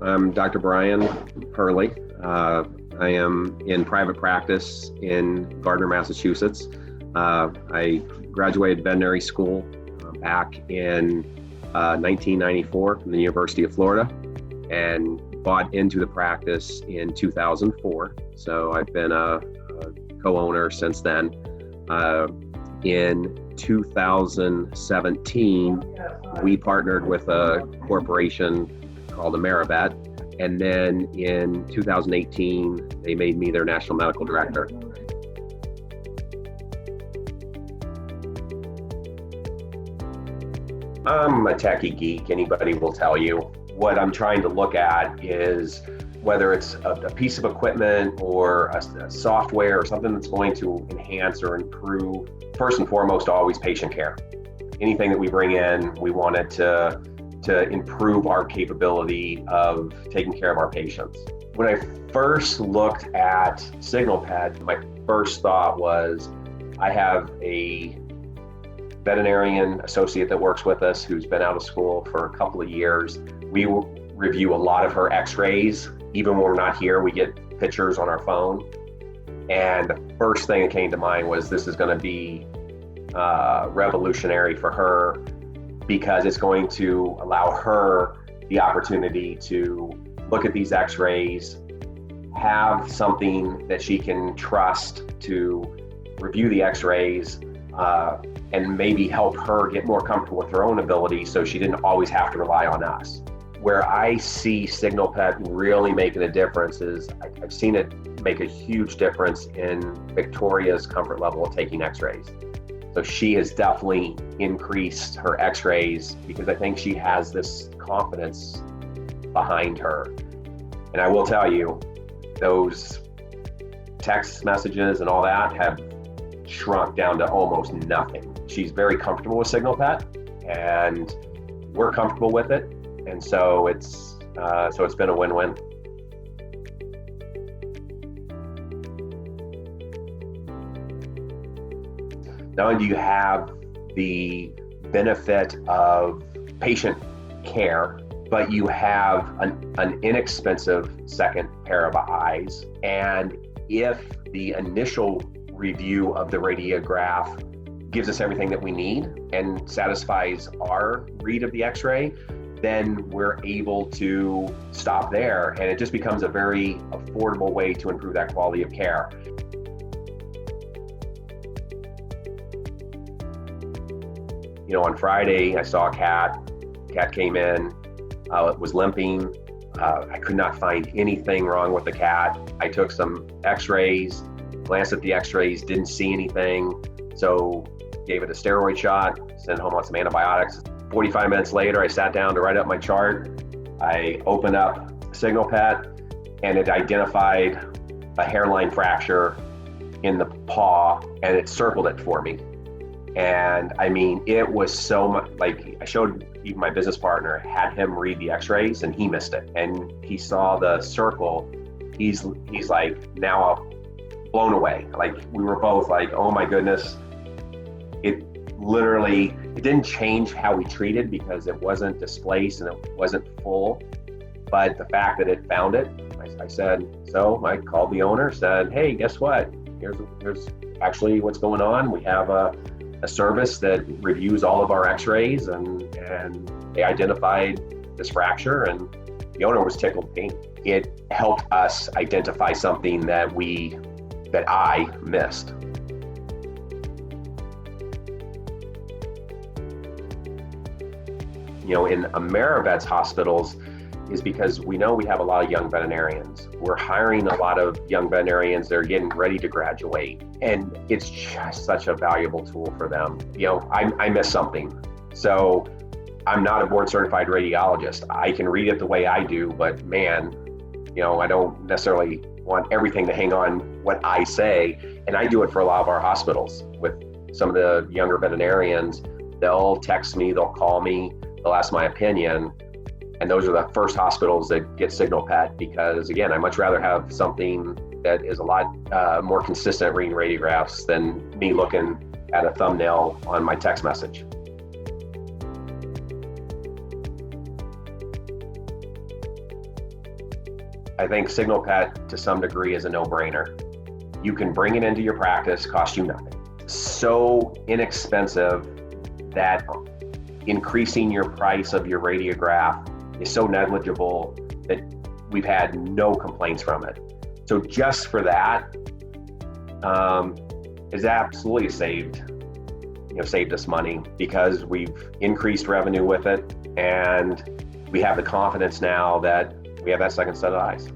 I'm Dr. Brian Hurley. I am in private practice in Gardner, Massachusetts. I graduated veterinary school back in 1994 from the University of Florida and bought into the practice in 2004. So I've been a co-owner since then. In 2017, we partnered with a corporation called AmeriVet, and then in 2018, they made me their national medical director. I'm a techie geek, anybody will tell you. What I'm trying to look at is whether it's a piece of equipment or a software or something that's going to enhance or improve, first and foremost, always patient care. Anything that we bring in, we want it to improve our capability of taking care of our patients. When I first looked at SignalPET, my first thought was, I have a veterinarian associate that works with us who's been out of school for a couple of years. We review a lot of her x-rays. Even when we're not here, we get pictures on our phone. And the first thing that came to mind was this is going to be revolutionary for her, because it's going to allow her the opportunity to look at these x-rays, have something that she can trust to review the x-rays, and maybe help her get more comfortable with her own ability so she didn't always have to rely on us. Where I see SignalPET really making a difference is I've seen it make a huge difference in Victoria's comfort level of taking x-rays. So she has definitely increased her x-rays because I think she has this confidence behind her. And I will tell you, those text messages and all that have shrunk down to almost nothing. She's very comfortable with SignalPET, and we're comfortable with it. And so it's been a win-win. Not only do you have the benefit of patient care, but you have an inexpensive second pair of eyes. And if the initial review of the radiograph gives us everything that we need and satisfies our read of the x-ray, then we're able to stop there. And it just becomes a very affordable way to improve that quality of care. You know, on Friday, I saw a cat. Cat came in, it was limping. I could not find anything wrong with the cat. I took some x-rays, glanced at the x-rays, didn't see anything. So gave it a steroid shot, sent home on some antibiotics. 45 minutes later, I sat down to write up my chart. I opened up SignalPET, and it identified a hairline fracture in the paw, and it circled it for me. And I mean, it was so much, like, I showed even my business partner, had him read the x-rays, and he missed it. And he saw the circle. He's like, now blown away. Like, we were both like, oh my goodness. It didn't change how we treated because it wasn't displaced and it wasn't full. But the fact that it found it, I said, so I called the owner, said, hey, guess what? Here's actually what's going on. We have a service that reviews all of our x-rays, and they identified this fracture, and the owner was tickled pink. It helped us identify something that I missed. You know, in AmeriVet's hospitals is because we know we have a lot of young veterinarians. We're hiring a lot of young veterinarians that are getting ready to graduate, and it's just such a valuable tool for them. You know, I missed something. So I'm not a board certified radiologist. I can read it the way I do, but man, you know, I don't necessarily want everything to hang on what I say. And I do it for a lot of our hospitals with some of the younger veterinarians. They'll text me, they'll call me, they'll ask my opinion. And those are the first hospitals that get SignalPET because, again, I much rather have something that is a lot more consistent reading radiographs than me looking at a thumbnail on my text message. I think SignalPET to some degree is a no-brainer. You can bring it into your practice, cost you nothing. So inexpensive that increasing your price of your radiograph is so negligible that we've had no complaints from it. So just for that, has absolutely saved us money, because we've increased revenue with it, and we have the confidence now that we have that second set of eyes.